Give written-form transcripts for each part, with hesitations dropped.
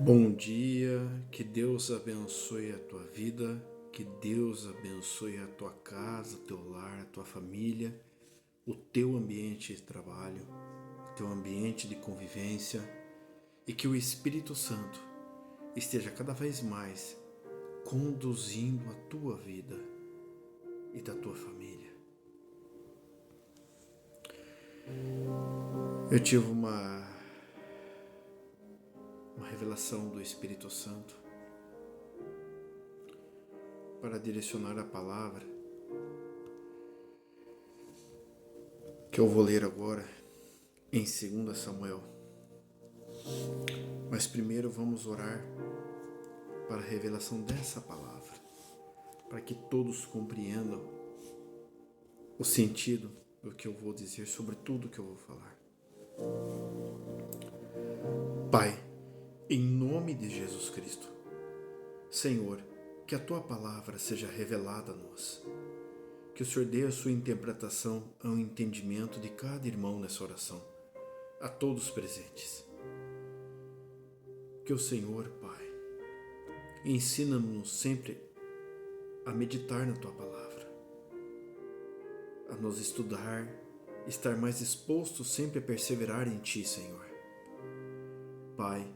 Bom dia, que Deus abençoe a tua vida, que Deus abençoe a tua casa, o teu lar, a tua família, o teu ambiente de trabalho, o teu ambiente de convivência e que o Espírito Santo esteja cada vez mais conduzindo a tua vida e da tua família. Eu tive uma revelação do Espírito Santo para direcionar a palavra que eu vou ler agora em 2 Samuel. Mas primeiro vamos orar para a revelação dessa palavra, para que todos compreendam o sentido do que eu vou dizer sobre tudo que eu vou falar. Pai, em nome de Jesus Cristo, Senhor, que a Tua palavra seja revelada a nós, que o Senhor dê a sua interpretação ao entendimento de cada irmão nessa oração, a todos presentes. Que o Senhor, Pai, ensina-nos sempre a meditar na Tua palavra, a nos estudar, estar mais disposto sempre a perseverar em Ti, Senhor. Pai,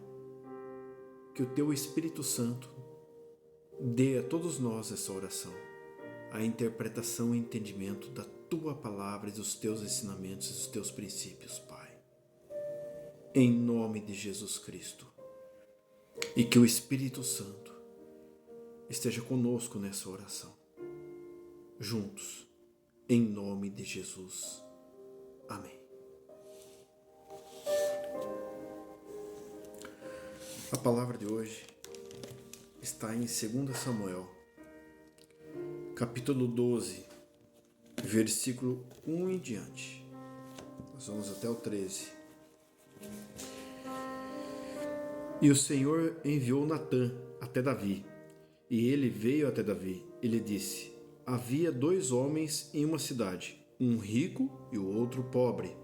que o Teu Espírito Santo dê a todos nós essa oração, a interpretação e entendimento da Tua palavra e dos Teus ensinamentos e dos Teus princípios, Pai. Em nome de Jesus Cristo. E que o Espírito Santo esteja conosco nessa oração. Juntos, em nome de Jesus. Amém. A palavra de hoje está em 2 Samuel, capítulo 12, versículo 1 em diante. Nós vamos até o 13. E o Senhor enviou Natã até Davi, e ele veio até Davi. Ele disse: havia 2 homens em uma cidade, um rico e o outro pobre.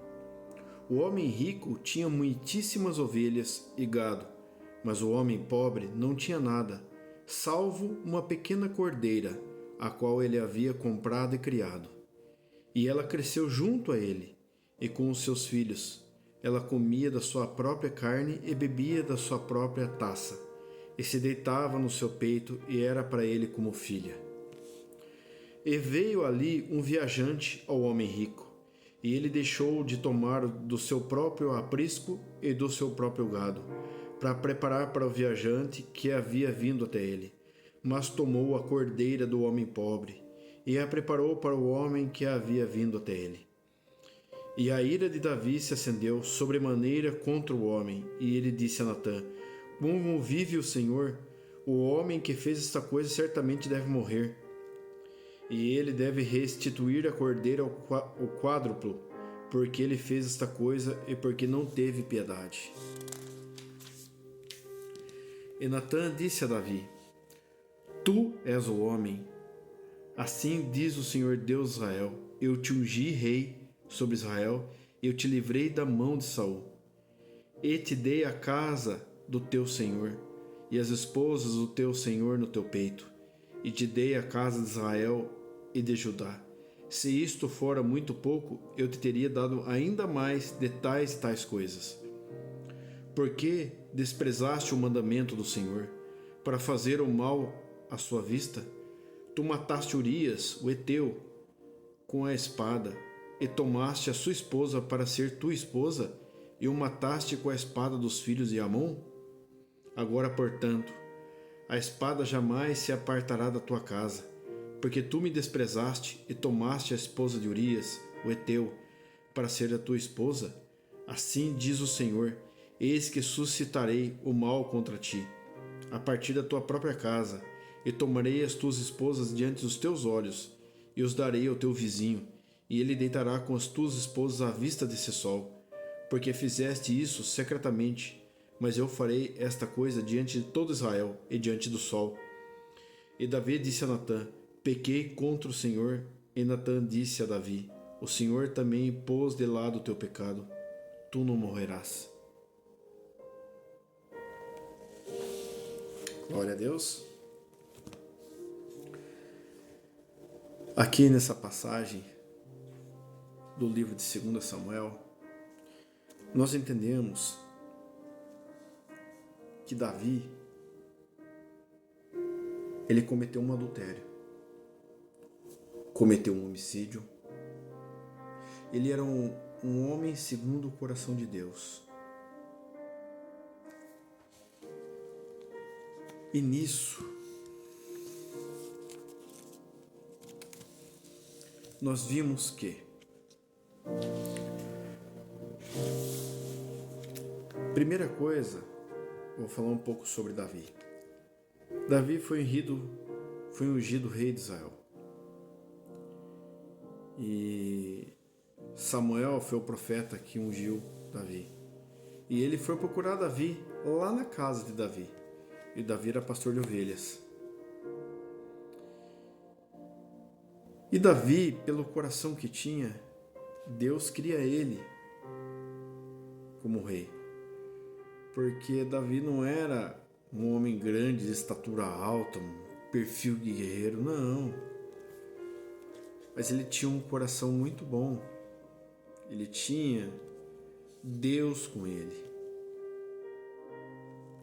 O homem rico tinha muitíssimas ovelhas e gado, mas o homem pobre não tinha nada, salvo uma pequena cordeira, a qual ele havia comprado e criado. E ela cresceu junto a ele, e com os seus filhos. Ela comia da sua própria carne e bebia da sua própria taça, e se deitava no seu peito, e era para ele como filha. E veio ali um viajante ao homem rico, e ele deixou de tomar do seu próprio aprisco e do seu próprio gado, para preparar para o viajante que havia vindo até ele, mas tomou a cordeira do homem pobre, e a preparou para o homem que havia vindo até ele. E a ira de Davi se acendeu sobremaneira contra o homem, e ele disse a Natã: como vive o Senhor, o homem que fez esta coisa certamente deve morrer, e ele deve restituir a cordeira ao quádruplo, porque ele fez esta coisa e porque não teve piedade. E Natã disse a Davi: tu és o homem. Assim diz o Senhor Deus de Israel: eu te ungi rei sobre Israel, eu te livrei da mão de Saul, e te dei a casa do teu Senhor, e as esposas do teu Senhor no teu peito, e te dei a casa de Israel e de Judá. Se isto fora muito pouco, eu te teria dado ainda mais de tais e tais coisas. Por que desprezaste o mandamento do Senhor, para fazer o mal à sua vista? Tu mataste Urias, o heteu, com a espada, e tomaste a sua esposa para ser tua esposa, e o mataste com a espada dos filhos de Amon? Agora, portanto, a espada jamais se apartará da tua casa, porque tu me desprezaste e tomaste a esposa de Urias, o heteu, para ser a tua esposa. Assim diz o Senhor: eis que suscitarei o mal contra ti, a partir da tua própria casa, e tomarei as tuas esposas diante dos teus olhos, e os darei ao teu vizinho, e ele deitará com as tuas esposas à vista desse sol, porque fizeste isso secretamente, mas eu farei esta coisa diante de todo Israel e diante do sol. E Davi disse a Natã: pequei contra o Senhor. E Natã disse a Davi: o Senhor também pôs de lado o teu pecado, tu não morrerás. Glória a Deus. Aqui nessa passagem do livro de 2 Samuel, nós entendemos que Davi, ele cometeu um adultério, cometeu um homicídio. Ele era um homem segundo o coração de Deus. E nisso, nós vimos que, primeira coisa, vou falar um pouco sobre Davi. Davi foi ungido rei de Israel. E Samuel foi o profeta que ungiu Davi. E ele foi procurar Davi lá na casa de Davi. E Davi era pastor de ovelhas. E Davi, pelo coração que tinha, Deus queria ele como rei. Porque Davi não era um homem grande, de estatura alta, um perfil de guerreiro, não. Mas ele tinha um coração muito bom. Ele tinha Deus com ele.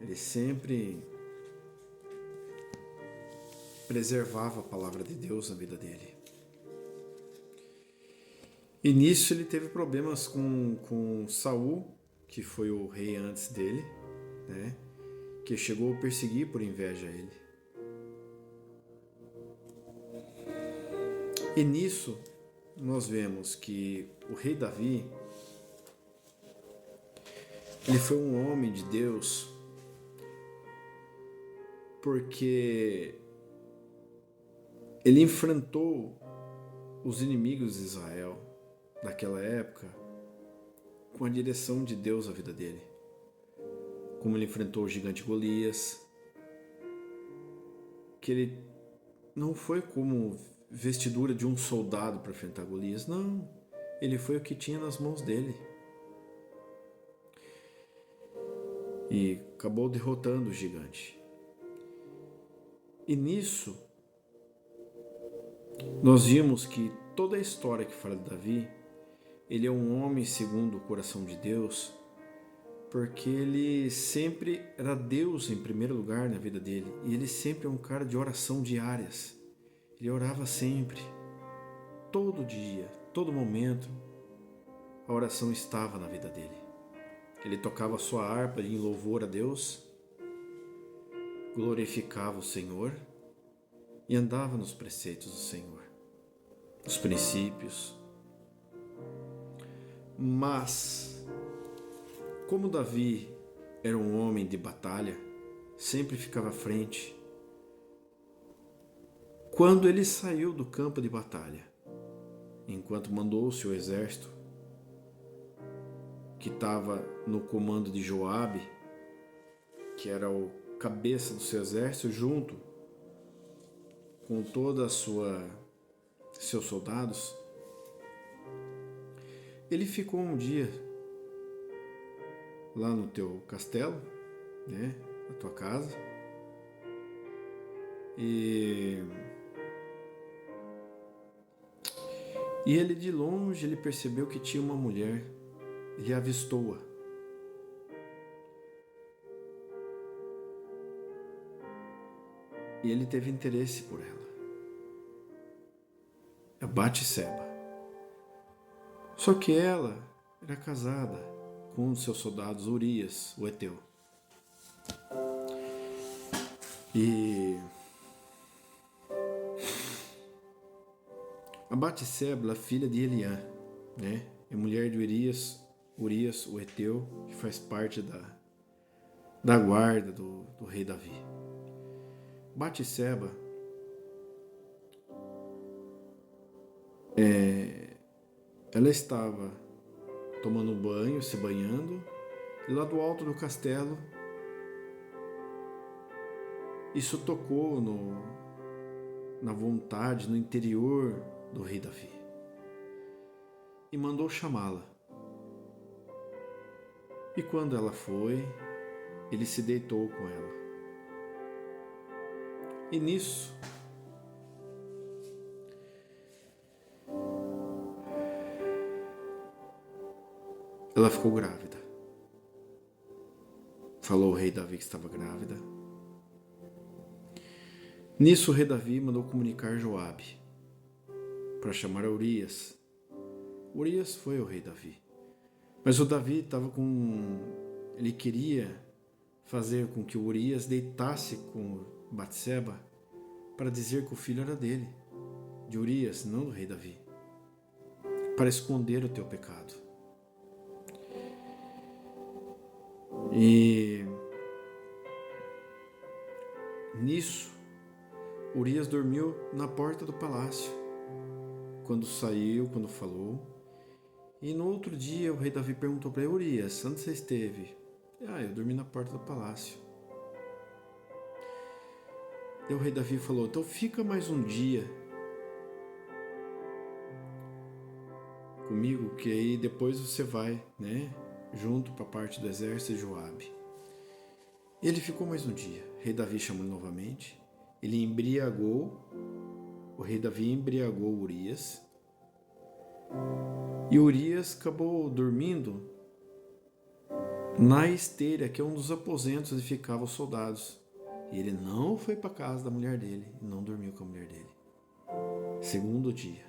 Ele sempre preservava a palavra de Deus na vida dele. E nisso ele teve problemas com Saul, que foi o rei antes dele, né? Que chegou a perseguir por inveja a ele. E nisso nós vemos que o rei Davi, ele foi um homem de Deus porque ele enfrentou os inimigos de Israel daquela época com a direção de Deus à vida dele. Como ele enfrentou o gigante Golias, que ele não foi como vestidura de um soldado para enfrentar Golias, não. Ele foi o que tinha nas mãos dele. E acabou derrotando o gigante. E nisso, nós vimos que toda a história que fala de Davi, ele é um homem segundo o coração de Deus, porque ele sempre era Deus em primeiro lugar na vida dele. E ele sempre é um cara de oração diárias. Ele orava sempre, todo dia, todo momento, a oração estava na vida dele. Ele tocava a sua harpa em louvor a Deus, glorificava o Senhor e andava nos preceitos do Senhor, nos princípios. Mas, como Davi era um homem de batalha, sempre ficava à frente, quando ele saiu do campo de batalha, enquanto mandou o seu exército, que estava no comando de Joabe, que era o cabeça do seu exército, junto com toda a seus soldados, ele ficou um dia lá no teu castelo, né, na tua casa, e ele de longe ele percebeu que tinha uma mulher. Ele avistou-a. E ele teve interesse por ela. É Batseba. Só que ela era casada com um dos seus soldados, Urias, o Heteu. E a Batseba, filha de Eliã, né? É mulher de Urias, o Heteu, que faz parte da guarda do rei Davi. Batseba ela estava tomando banho, se banhando, e lá do alto do castelo, isso tocou na vontade, no interior do rei Davi, e mandou chamá-la. E quando ela foi, ele se deitou com ela. E nisso, ela ficou grávida. Falou o rei Davi que estava grávida. Nisso o rei Davi mandou comunicar Joabe para chamar Urias. Urias foi o rei Davi. Mas o Davi estava ele queria fazer com que Urias deitasse com Batseba para dizer que o filho era dele, de Urias, não do rei Davi, para esconder o teu pecado. E nisso, Urias dormiu na porta do palácio, quando falou. E no outro dia o rei Davi perguntou para ele: Urias, onde você esteve? Eu dormi na porta do palácio. E o rei Davi falou: então fica mais um dia comigo, que aí depois você vai, junto para a parte do exército de Joabe. E ele ficou mais um dia. O rei Davi chamou novamente. O rei Davi embriagou Urias. E Urias acabou dormindo na esteira, que é um dos aposentos onde ficavam os soldados. E ele não foi para a casa da mulher dele e não dormiu com a mulher dele. Segundo dia.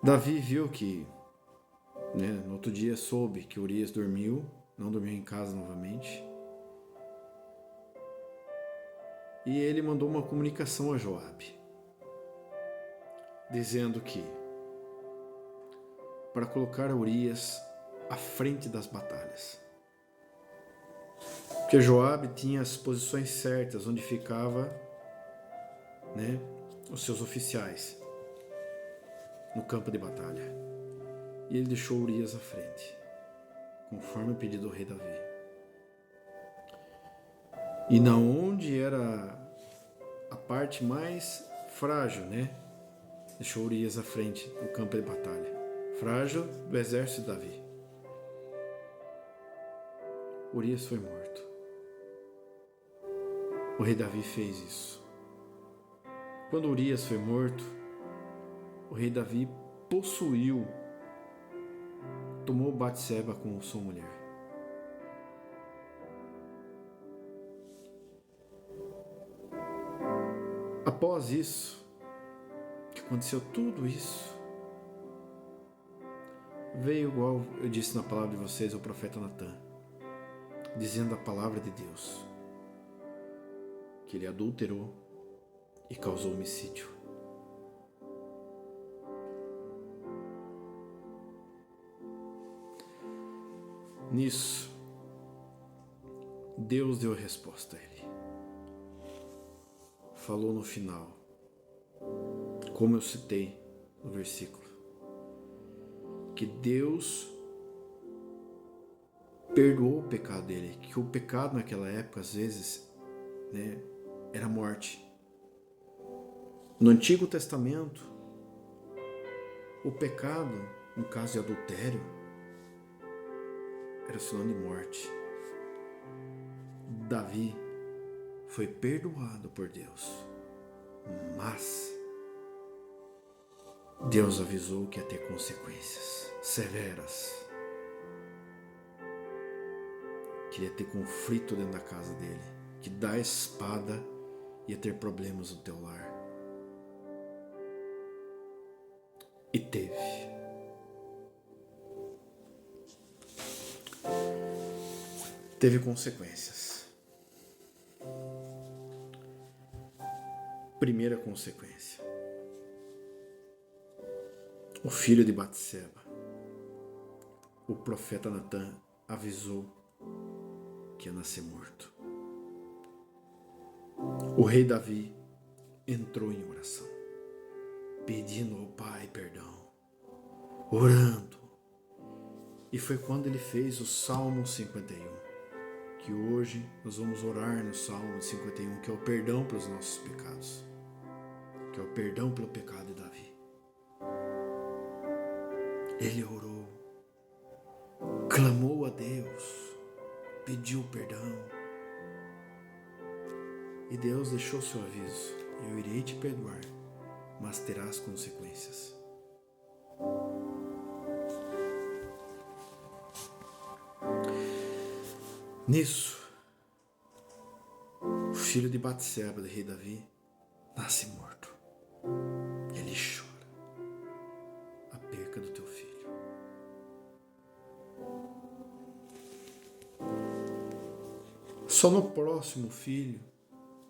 Davi viu que, no outro dia soube que Urias não dormiu em casa novamente. E ele mandou uma comunicação a Joabe, dizendo que para colocar Urias à frente das batalhas. Porque Joabe tinha as posições certas onde ficava, os seus oficiais no campo de batalha. E ele deixou Urias à frente, conforme o pedido do rei Davi. E na onde era a parte mais frágil, deixou Urias à frente do campo de batalha. Frágil do exército de Davi. Urias foi morto. O rei Davi fez isso. Quando Urias foi morto, o rei Davi tomou Batseba como sua mulher. Após isso, que aconteceu tudo isso, veio, igual eu disse na palavra de vocês, o profeta Natan, dizendo a palavra de Deus, que ele adulterou e causou homicídio. Nisso, Deus deu a resposta a ele. Falou no final, como eu citei no versículo, que Deus perdoou o pecado dele, que o pecado naquela época, às vezes, era morte. No Antigo Testamento, o pecado, no caso de adultério, era sinônimo de morte. Davi foi perdoado por Deus, mas Deus avisou que ia ter consequências severas. Que ia ter conflito dentro da casa dele, que da espada ia ter problemas no teu lar. E teve. Teve consequências. Primeira consequência. O filho de Batseba, o profeta Natan, avisou que ia nascer morto. O rei Davi entrou em oração, pedindo ao Pai perdão, orando. E foi quando ele fez o Salmo 51, que hoje nós vamos orar no Salmo 51, que é o perdão pelos nossos pecados, que é o perdão pelo pecado de Davi. Ele orou, clamou a Deus, pediu perdão, E Deus deixou seu aviso: eu irei te perdoar, mas terás consequências. Nisso, o filho de Batseba, do rei Davi, nasce morto. Ele chora a perca do teu filho. Só no próximo filho,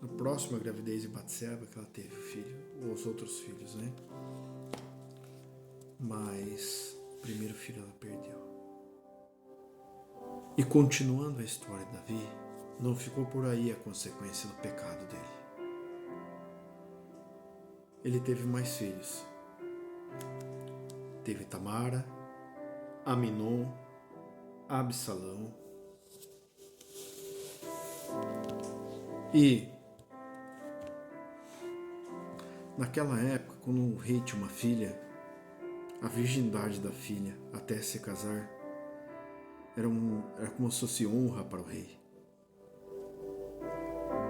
na próxima gravidez de Batseba, que ela teve o filho, ou os outros filhos, né? Mas o primeiro filho ela perdeu. E continuando a história de Davi, não ficou por aí a consequência do pecado dele. Ele teve mais filhos. Teve Tamara, Aminon, Absalão. E naquela época, quando um rei tinha uma filha, a virgindade da filha até se casar era como se fosse honra para o rei.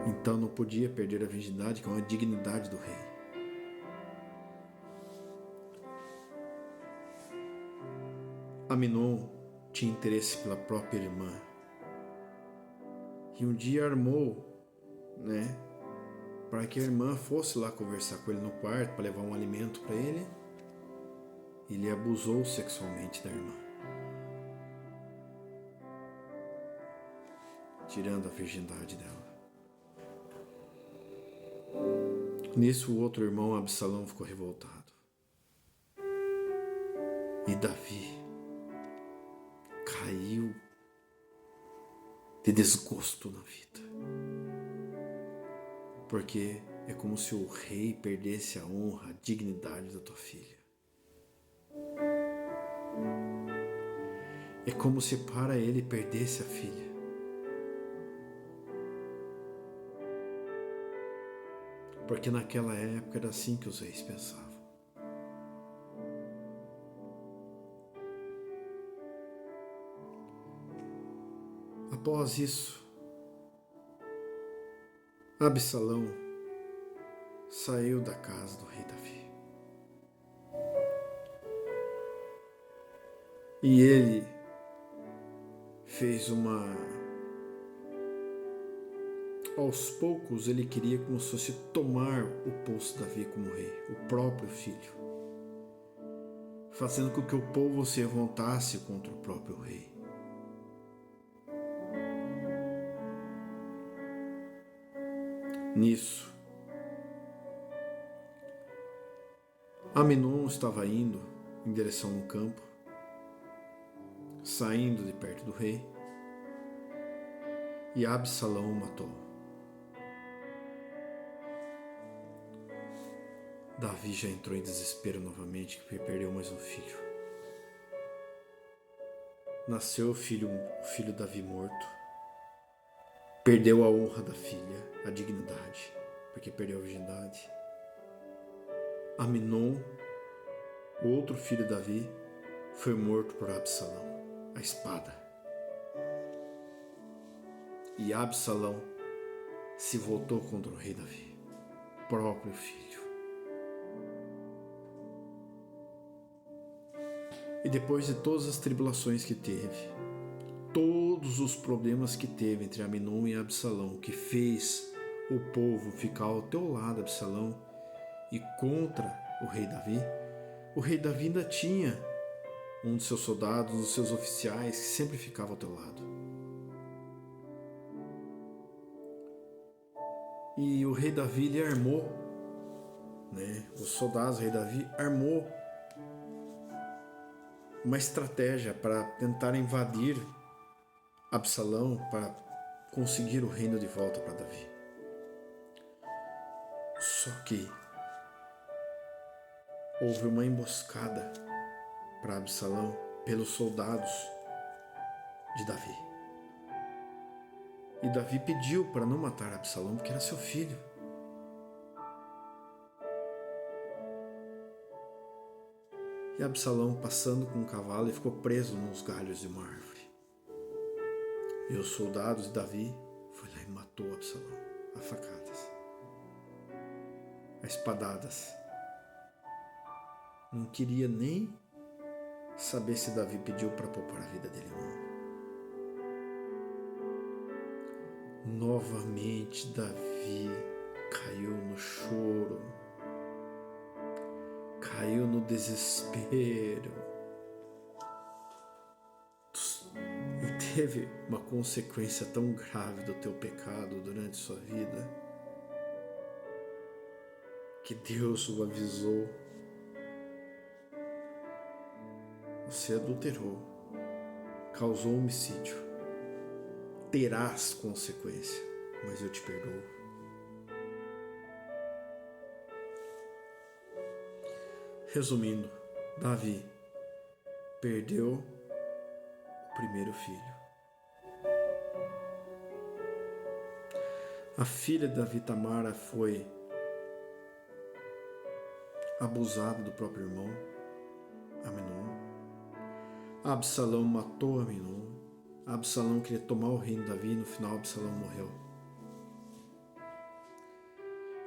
Então não podia perder a virgindade, que é uma dignidade do rei. Aminon tinha interesse pela própria irmã. E um dia armou, para que a irmã fosse lá conversar com ele no quarto, para levar um alimento para ele. E ele abusou sexualmente da irmã, tirando a virgindade dela. Nisso, o outro irmão, Absalão, ficou revoltado. E Davi caiu de desgosto na vida. Porque é como se o rei perdesse a honra, a dignidade da tua filha. É como se para ele perdesse a filha. Porque naquela época era assim que os reis pensavam. Após isso, Absalão saiu da casa do rei Davi. E ele fez aos poucos ele queria como se fosse tomar o posto de Davi como rei, o próprio filho, fazendo com que o povo se revoltasse contra o próprio rei. Nisso, Aminon estava indo em direção ao campo, saindo de perto do rei, e Absalão o matou. Davi já entrou em desespero novamente, porque perdeu mais um filho. Nasceu o filho Davi morto. Perdeu a honra da filha, a dignidade, porque perdeu a virgindade. Aminon, o outro filho de Davi, foi morto por Absalão, a espada. E Absalão se voltou contra o rei Davi, próprio filho. E depois de todas as tribulações que teve, todos os problemas que teve entre Aminon e Absalão, que fez o povo ficar ao teu lado, Absalão, e contra o rei Davi ainda tinha um dos seus soldados, um dos seus oficiais, que sempre ficava ao teu lado. E o rei Davi, ele armou, os soldados do rei Davi armou uma estratégia para tentar invadir Absalão, para conseguir o reino de volta para Davi. Só que houve uma emboscada para Absalão pelos soldados de Davi. E Davi pediu para não matar Absalão, porque era seu filho. E Absalão, passando com um cavalo, e ficou preso nos galhos de uma árvore. E os soldados de Davi foram lá e matou Absalão. a facadas, a espadadas. Não queria nem saber se Davi pediu para poupar a vida dele ou não. Novamente Davi caiu no choro, caiu no desespero. E teve uma consequência tão grave do teu pecado durante sua vida que Deus o avisou. Você adulterou, causou homicídio, terás consequência, mas eu te perdoo. Resumindo, Davi perdeu o primeiro filho. A filha de Davi, Tamara, foi abusada do próprio irmão, Aminon. Absalão matou Aminon. Absalão queria tomar o reino de Davi e no final Absalão morreu.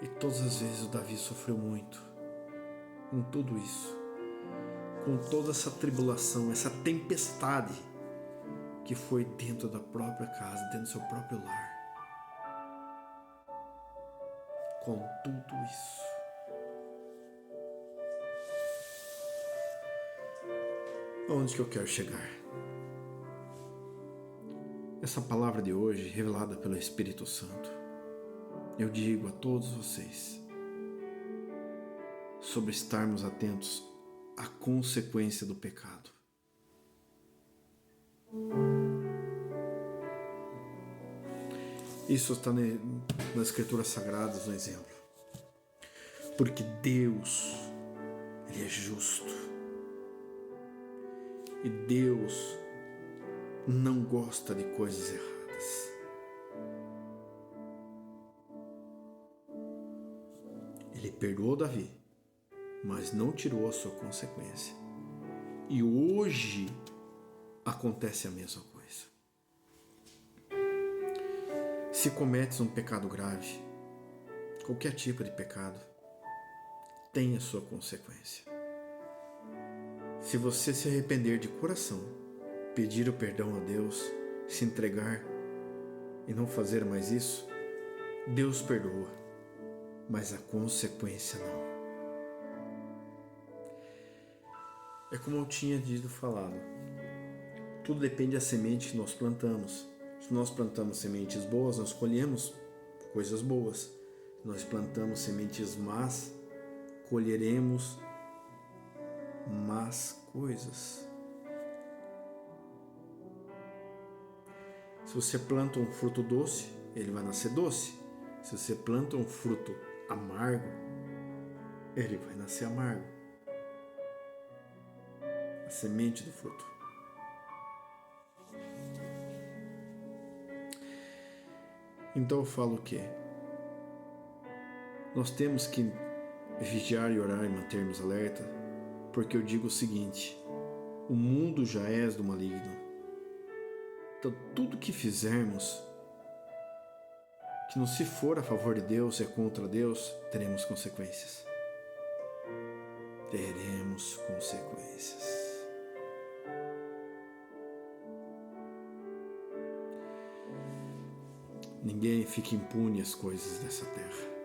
E todas as vezes o Davi sofreu muito com tudo isso, com toda essa tribulação, essa tempestade que foi dentro da própria casa, dentro do seu próprio lar. Com tudo isso, aonde que eu quero chegar? Essa palavra de hoje, revelada pelo Espírito Santo, eu digo a todos vocês sobre estarmos atentos à consequência do pecado. Isso está nas Escrituras Sagradas, um exemplo. Porque Deus, Ele é justo. E Deus não gosta de coisas erradas. Ele perdoou Davi, mas não tirou a sua consequência. E hoje acontece a mesma coisa. Se cometes um pecado grave, qualquer tipo de pecado, tem a sua consequência. Se você se arrepender de coração, pedir o perdão a Deus, se entregar e não fazer mais isso, Deus perdoa, mas a consequência não. É como eu tinha falado, tudo depende da semente que nós plantamos. Se nós plantamos sementes boas, nós colhemos coisas boas. Se nós plantamos sementes más, colheremos más coisas. Se você planta um fruto doce, ele vai nascer doce. Se você planta um fruto amargo, ele vai nascer amargo. A semente do fruto. Então eu falo o quê? Nós temos que vigiar e orar e mantermos alerta, porque eu digo o seguinte: o mundo já é do maligno. Então tudo que fizermos, que não se for a favor de Deus, é contra Deus, teremos consequências. Teremos consequências. Ninguém fica impune às coisas dessa terra.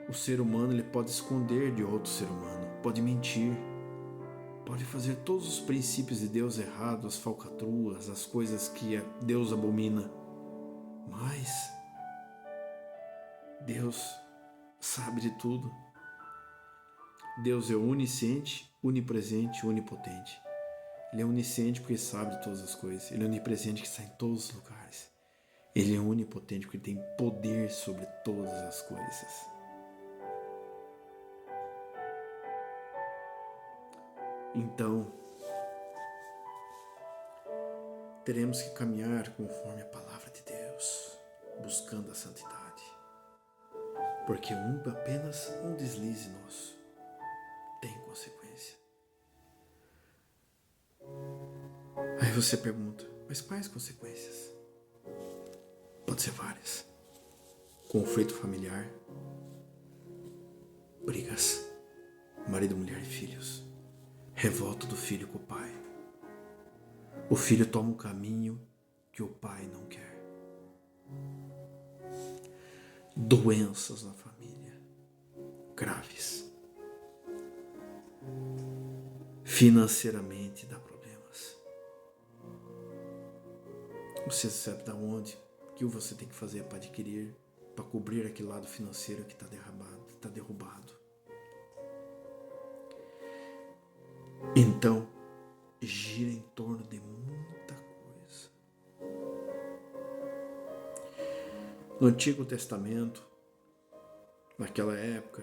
O ser humano, ele pode esconder de outro ser humano, pode mentir, pode fazer todos os princípios de Deus errados, as falcatruas, as coisas que Deus abomina. Mas Deus sabe de tudo. Deus é onisciente, onipresente, onipotente. Ele é onisciente porque sabe de todas as coisas. Ele é onipresente que está em todos os lugares. Ele é onipotente porque ele tem poder sobre todas as coisas. Então, teremos que caminhar conforme a palavra de Deus, buscando a santidade. Porque apenas um deslize nosso tem consequência. Aí você pergunta, mas quais consequências? Pode ser várias. Conflito familiar, brigas, marido, mulher e filhos, revolta do filho com o pai. O filho toma um caminho que o pai não quer. Doenças na família, graves. Financeiramente dá problemas. Você sabe de onde que você tem que fazer para adquirir, para cobrir aquele lado financeiro que está derrubado. Então, gira em torno de muita coisa. No Antigo Testamento, naquela época,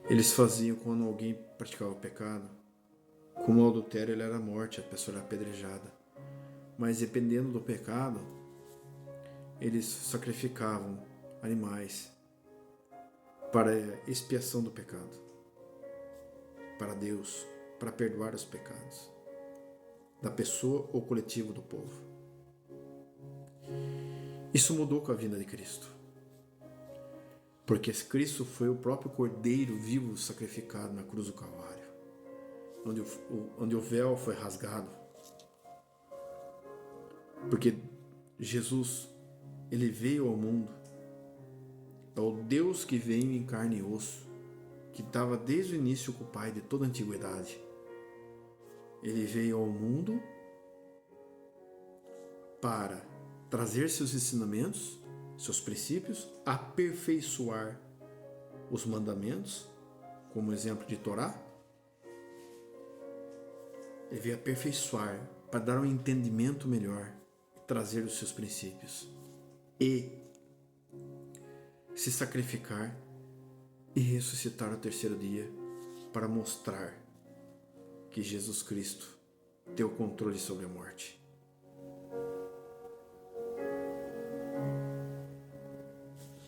eles faziam quando alguém praticava o pecado. Como o adultério, ele era a morte, a pessoa era apedrejada. Mas dependendo do pecado, eles sacrificavam animais para a expiação do pecado, para Deus, para perdoar os pecados da pessoa ou coletivo do povo. Isso mudou com a vinda de Cristo, porque Cristo foi o próprio Cordeiro vivo sacrificado na cruz do Calvário, onde o véu foi rasgado, porque Jesus, ele veio ao mundo, é o Deus que veio em carne e osso, que estava desde o início com o Pai de toda a antiguidade. Ele veio ao mundo para trazer seus ensinamentos, seus princípios, aperfeiçoar os mandamentos, como exemplo de Torá. Ele veio aperfeiçoar para dar um entendimento melhor e trazer os seus princípios e se sacrificar e ressuscitar no terceiro dia para mostrar que Jesus Cristo tem o controle sobre a morte.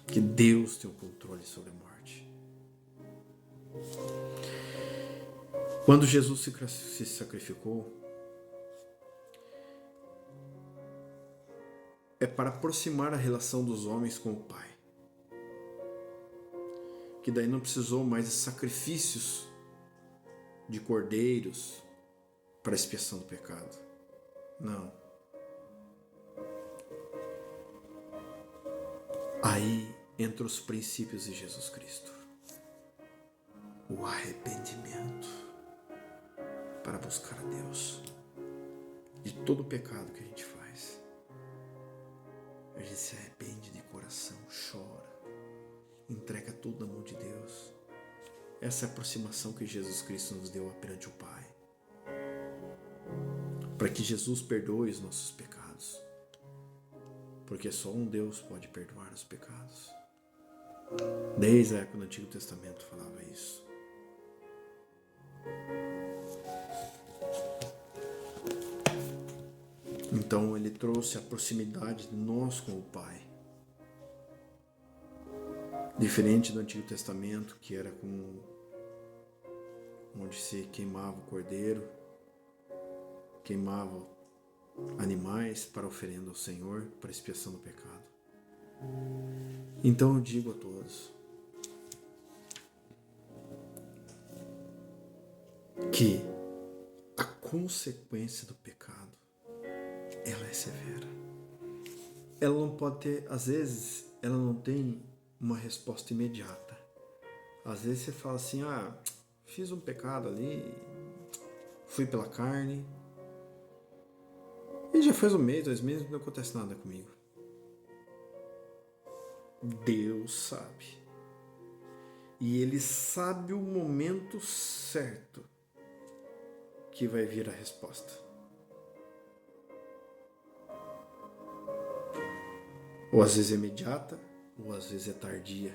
Que Deus tem o controle sobre a morte. Quando Jesus se sacrificou, é para aproximar a relação dos homens com o Pai. Que daí não precisou mais de sacrifícios de cordeiros para a expiação do pecado. Não. Aí entra os princípios de Jesus Cristo. O arrependimento para buscar a Deus de todo o pecado que a gente faz. A gente se arrepende de coração, chora, entrega tudo na mão de Deus. Essa é a aproximação que Jesus Cristo nos deu perante o Pai. Para que Jesus perdoe os nossos pecados. Porque só um Deus pode perdoar os pecados. Desde a época do Antigo Testamento falava isso. Então ele trouxe a proximidade de nós com o Pai. Diferente do Antigo Testamento, que era onde se queimava o cordeiro, queimava animais para oferenda ao Senhor, para expiação do pecado. Então eu digo a todos que a consequência do pecado, ela é severa. Ela não pode ter, às vezes, ela não tem uma resposta imediata. Às vezes você fala assim, fiz um pecado ali, fui pela carne, e já faz 1 mês, 2 meses, não acontece nada comigo. Deus sabe. E Ele sabe o momento certo que vai vir a resposta. Ou às vezes é imediata, ou às vezes é tardia.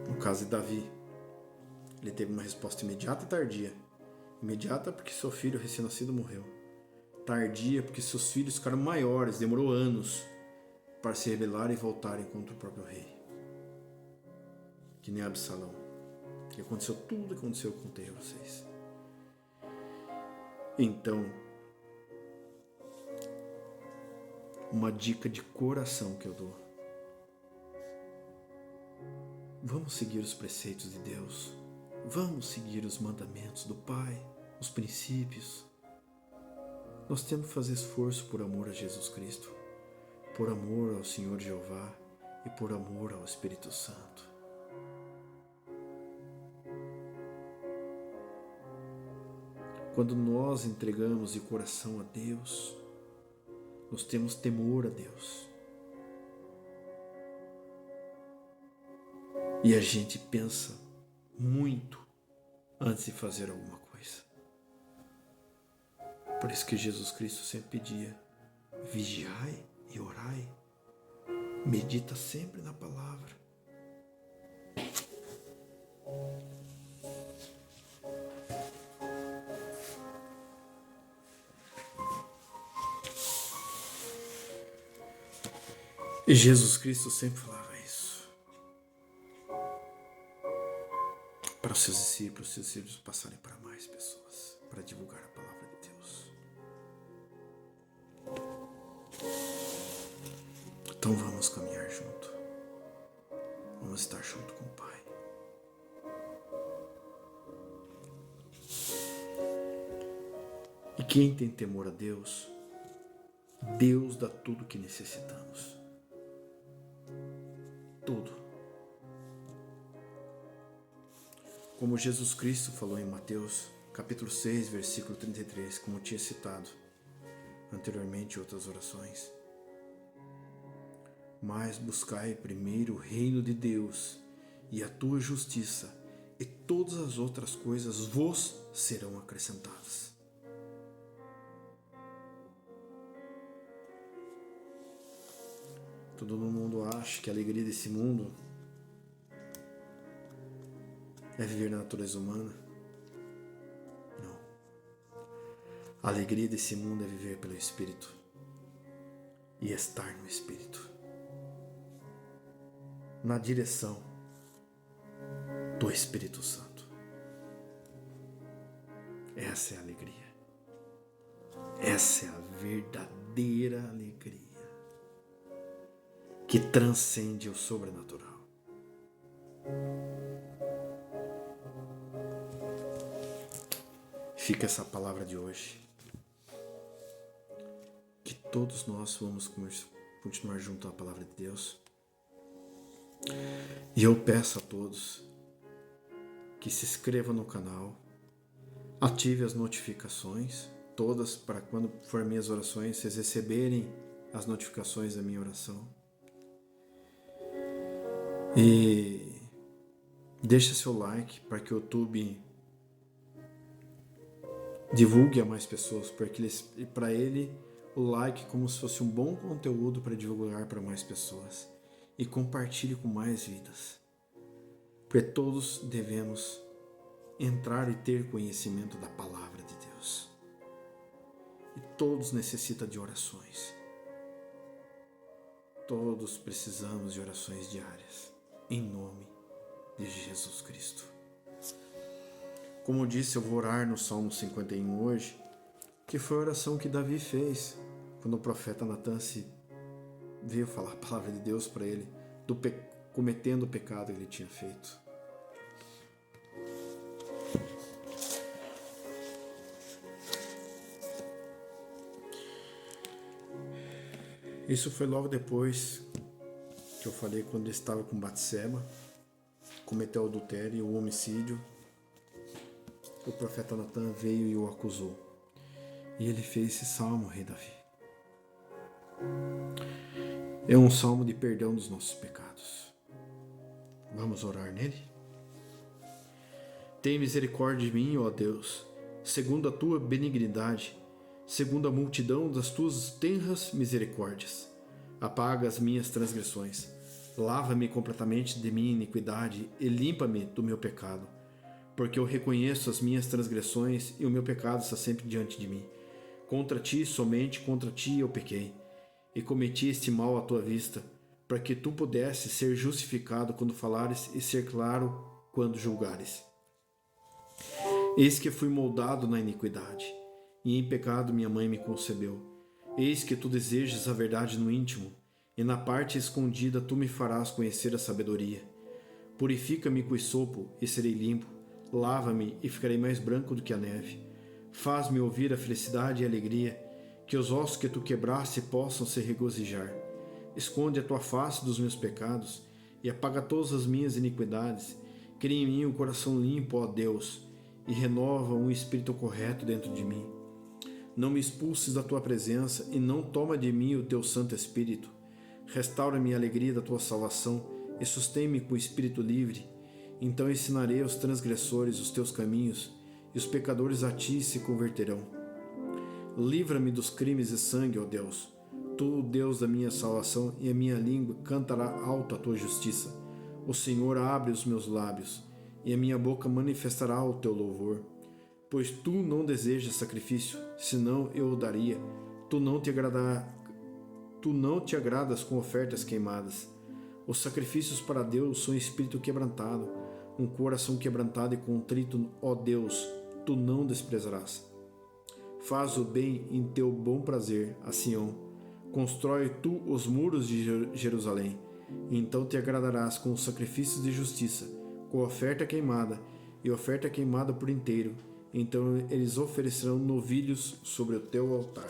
No caso de Davi, ele teve uma resposta imediata e tardia. Imediata porque seu filho recém-nascido morreu. Tardia porque seus filhos ficaram maiores, demorou anos para se rebelarem e voltarem contra o próprio rei. Que nem Absalão. Que aconteceu tudo o que aconteceu, eu contei a vocês. Então, uma dica de coração que eu dou: vamos seguir os preceitos de Deus, vamos seguir os mandamentos do Pai, os princípios. Nós temos que fazer esforço por amor a Jesus Cristo, por amor ao Senhor Jeová e por amor ao Espírito Santo. Quando nós entregamos de coração a Deus, nós temos temor a Deus. E a gente pensa muito antes de fazer alguma coisa. Por isso que Jesus Cristo sempre pedia: vigiai e orai. Medita sempre na palavra. E Jesus Cristo sempre falava isso para os seus discípulos passarem para mais pessoas, para divulgar a palavra de Deus. Então vamos caminhar junto. Vamos estar junto com o Pai. E quem tem temor a Deus, Deus dá tudo o que necessitamos. Tudo. Como Jesus Cristo falou em Mateus, capítulo 6, versículo 33, como eu tinha citado anteriormente em outras orações. Mas buscai primeiro o reino de Deus e a tua justiça, e todas as outras coisas vos serão acrescentadas. Todo mundo acha que a alegria desse mundo é viver na natureza humana. Não. A alegria desse mundo é viver pelo Espírito e estar no Espírito, na direção do Espírito Santo. Essa é a alegria. Essa é a verdadeira alegria que transcende o sobrenatural. Fica essa palavra de hoje, que todos nós vamos continuar junto à palavra de Deus. E eu peço a todos que se inscrevam no canal, ative as notificações todas, para quando for minhas orações vocês receberem as notificações da minha oração. E deixa seu like para que o YouTube divulgue a mais pessoas, porque para ele o like é como se fosse um bom conteúdo para divulgar para mais pessoas, e compartilhe com mais vidas, porque todos devemos entrar e ter conhecimento da palavra de Deus, e todos necessitam de orações, todos precisamos de orações diárias, em nome de Jesus Cristo. Como eu disse, eu vou orar no Salmo 51 hoje, que foi a oração que Davi fez quando o profeta Natan veio falar a palavra de Deus para ele, cometendo o pecado que ele tinha feito. Isso foi logo depois que eu falei, quando ele estava com Batseba, cometeu o adultério e o homicídio. O profeta Natan veio e o acusou. E ele fez esse salmo, rei Davi. É um salmo de perdão dos nossos pecados. Vamos orar nele? Tem misericórdia de mim, ó Deus, segundo a tua benignidade, segundo a multidão das tuas tenras misericórdias. Apaga as minhas transgressões. Lava-me completamente de minha iniquidade e limpa-me do meu pecado. Porque eu reconheço as minhas transgressões e o meu pecado está sempre diante de mim. Contra ti, somente contra ti eu pequei, e cometi este mal à tua vista, para que tu pudesses ser justificado quando falares e ser claro quando julgares. Eis que fui moldado na iniquidade, e em pecado minha mãe me concebeu. Eis que tu desejas a verdade no íntimo, e na parte escondida tu me farás conhecer a sabedoria. Purifica-me com esopo, e serei limpo. Lava-me, e ficarei mais branco do que a neve. Faz-me ouvir a felicidade e a alegria, que os ossos que tu quebraste possam se regozijar. Esconde a tua face dos meus pecados, e apaga todas as minhas iniquidades. Cria em mim um coração limpo, ó Deus, e renova um espírito correto dentro de mim. Não me expulses da tua presença, e não toma de mim o teu Santo Espírito. Restaura-me a alegria da tua salvação, e sustém-me com o espírito livre. Então ensinarei aos transgressores os teus caminhos, e os pecadores a ti se converterão. Livra-me dos crimes e sangue, ó Deus. Tu, Deus da minha salvação, e a minha língua cantará alto a tua justiça. O Senhor abre os meus lábios, e a minha boca manifestará o teu louvor. Pois tu não desejas sacrifício, senão eu o daria. Tu não te agradas com ofertas queimadas. Os sacrifícios para Deus são espírito quebrantado, um coração quebrantado e contrito, ó Deus, tu não desprezarás. Faz o bem em teu bom prazer a Sião. Constrói tu os muros de Jerusalém. Então te agradarás com os sacrifícios de justiça, com oferta queimada e oferta queimada por inteiro. Então eles oferecerão novilhos sobre o teu altar.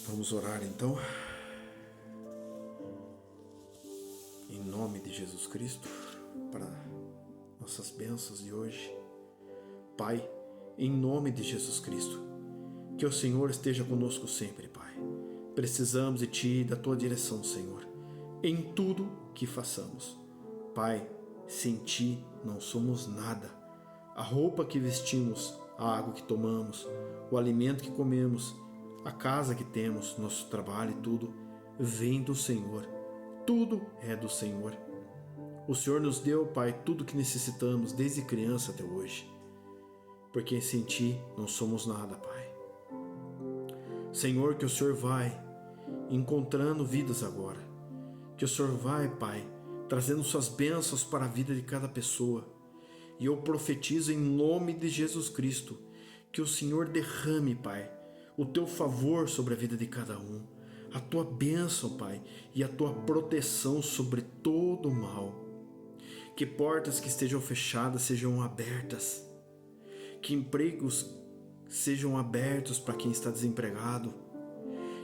Vamos orar então. Em nome de Jesus Cristo, para nossas bênçãos de hoje. Pai, em nome de Jesus Cristo, que o Senhor esteja conosco sempre, Pai. Precisamos de Ti e da Tua direção, Senhor, em tudo que façamos. Pai, sem Ti não somos nada. A roupa que vestimos, a água que tomamos, o alimento que comemos, a casa que temos, nosso trabalho e tudo, vem do Senhor. Tudo é do Senhor. O Senhor nos deu, Pai, tudo que necessitamos desde criança até hoje. Porque sem Ti não somos nada, Pai. Senhor, que o Senhor vai encontrando vidas agora. Que o Senhor vai, Pai, trazendo suas bênçãos para a vida de cada pessoa. E eu profetizo em nome de Jesus Cristo que o Senhor derrame, Pai, o Teu favor sobre a vida de cada um. A Tua bênção, Pai, e a Tua proteção sobre todo o mal. Que portas que estejam fechadas sejam abertas. Que empregos sejam abertos para quem está desempregado.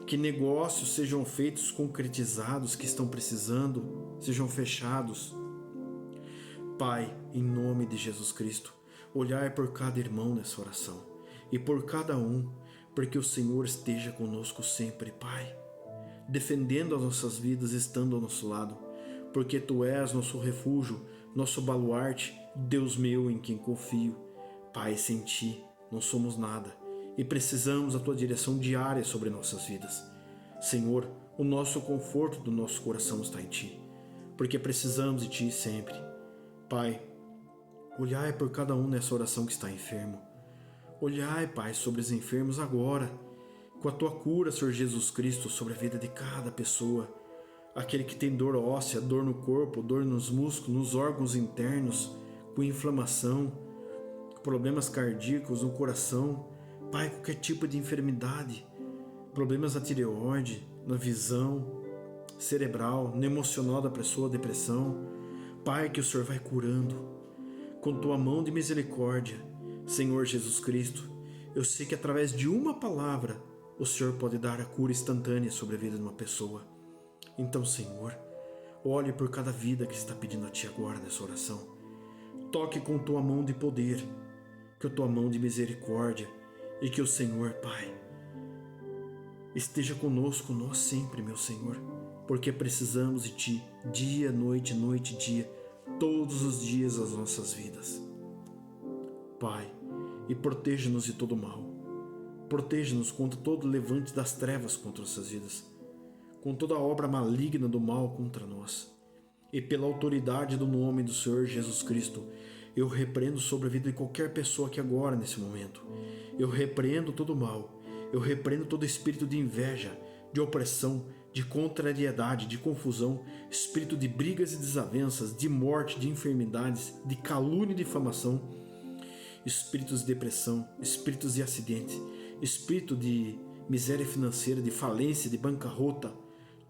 Que negócios sejam feitos, concretizados, que estão precisando, sejam fechados. Pai, em nome de Jesus Cristo, olhai por cada irmão nessa oração e por cada um, porque o Senhor esteja conosco sempre, Pai, defendendo as nossas vidas, estando ao nosso lado, porque Tu és nosso refúgio, nosso baluarte, Deus meu em quem confio. Pai, sem Ti não somos nada e precisamos da Tua direção diária sobre nossas vidas. Senhor, o nosso conforto do nosso coração está em Ti, porque precisamos de Ti sempre. Pai, olhai por cada um nessa oração que está enfermo. Olhai, Pai, sobre os enfermos agora, com a Tua cura, Senhor Jesus Cristo, sobre a vida de cada pessoa. Aquele que tem dor óssea, dor no corpo, dor nos músculos, nos órgãos internos, com inflamação, problemas cardíacos no coração, Pai, qualquer tipo de enfermidade, problemas na tireoide, na visão cerebral, no emocional da pessoa, depressão. Pai, que o Senhor vai curando com Tua mão de misericórdia, Senhor Jesus Cristo. Eu sei que através de uma palavra o Senhor pode dar a cura instantânea sobre a vida de uma pessoa. Então, Senhor, olhe por cada vida que está pedindo a Ti agora nessa oração. Toque com Tua mão de poder, com a Tua mão de misericórdia, e que o Senhor, Pai, esteja conosco, nós sempre, meu Senhor, porque precisamos de Ti, dia, noite, noite, dia, todos os dias das nossas vidas. Pai, e proteja-nos de todo mal. Proteja-nos contra todo levante das trevas contra nossas vidas, com toda obra maligna do mal contra nós. E pela autoridade do nome do Senhor Jesus Cristo, eu repreendo sobre a vida de qualquer pessoa aqui agora, nesse momento. Eu repreendo todo mal. Eu repreendo todo espírito de inveja, de opressão, de contrariedade, de confusão, espírito de brigas e desavenças, de morte, de enfermidades, de calúnia e difamação, espíritos de depressão, espíritos de acidente, espírito de miséria financeira, de falência, de bancarrota,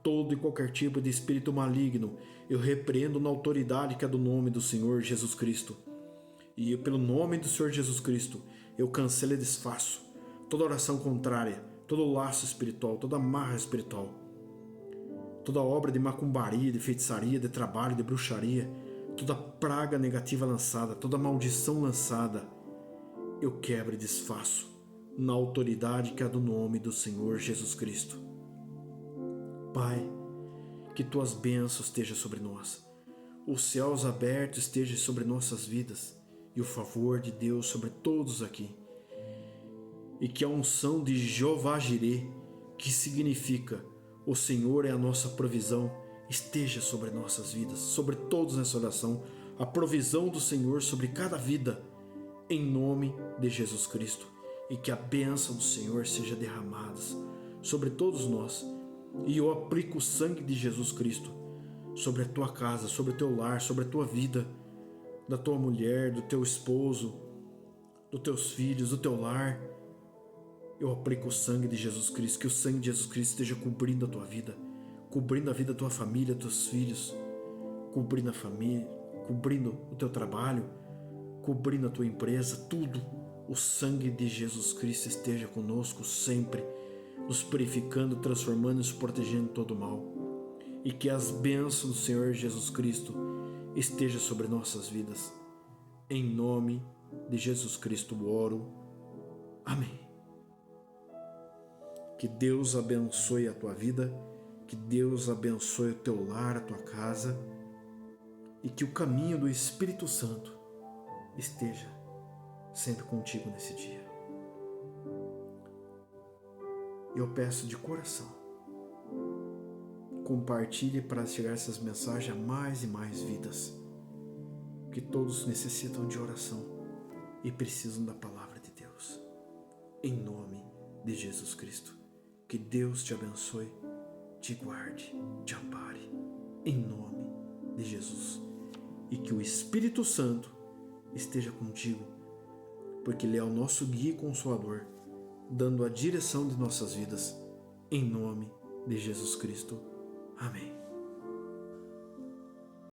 todo e qualquer tipo de espírito maligno, eu repreendo na autoridade que é do nome do Senhor Jesus Cristo. E pelo nome do Senhor Jesus Cristo, eu cancelo e desfaço toda oração contrária, todo laço espiritual, toda amarra espiritual, toda obra de macumbaria, de feitiçaria, de trabalho, de bruxaria, toda praga negativa lançada, toda maldição lançada, eu quebro e desfaço na autoridade que é do nome do Senhor Jesus Cristo. Pai, que tuas bênçãos estejam sobre nós, os céus abertos estejam sobre nossas vidas e o favor de Deus sobre todos aqui. E que a unção de Jeová Jirê, que significa o Senhor é a nossa provisão, esteja sobre nossas vidas, sobre todos nessa oração, a provisão do Senhor sobre cada vida, em nome de Jesus Cristo. E que a bênção do Senhor seja derramada sobre todos nós. E eu aplico o sangue de Jesus Cristo sobre a tua casa, sobre o teu lar, sobre a tua vida, da tua mulher, do teu esposo, dos teus filhos, do teu lar. Eu aplico o sangue de Jesus Cristo, que o sangue de Jesus Cristo esteja cobrindo a tua vida, cobrindo a vida da tua família, dos teus filhos, cobrindo a família, cobrindo o teu trabalho, cobrindo a tua empresa, tudo. O sangue de Jesus Cristo esteja conosco sempre, nos purificando, transformando e nos protegendo de todo mal. E que as bênçãos do Senhor Jesus Cristo estejam sobre nossas vidas. Em nome de Jesus Cristo oro. Amém. Que Deus abençoe a tua vida, que Deus abençoe o teu lar, a tua casa, e que o caminho do Espírito Santo esteja sempre contigo nesse dia. Eu peço de coração, compartilhe para chegar essas mensagens a mais e mais vidas, que todos necessitam de oração e precisam da palavra de Deus. Em nome de Jesus Cristo, que Deus te abençoe, te guarde, te ampare, em nome de Jesus, e que o Espírito Santo esteja contigo, porque Ele é o nosso guia e consolador, dando a direção de nossas vidas, em nome de Jesus Cristo. Amém.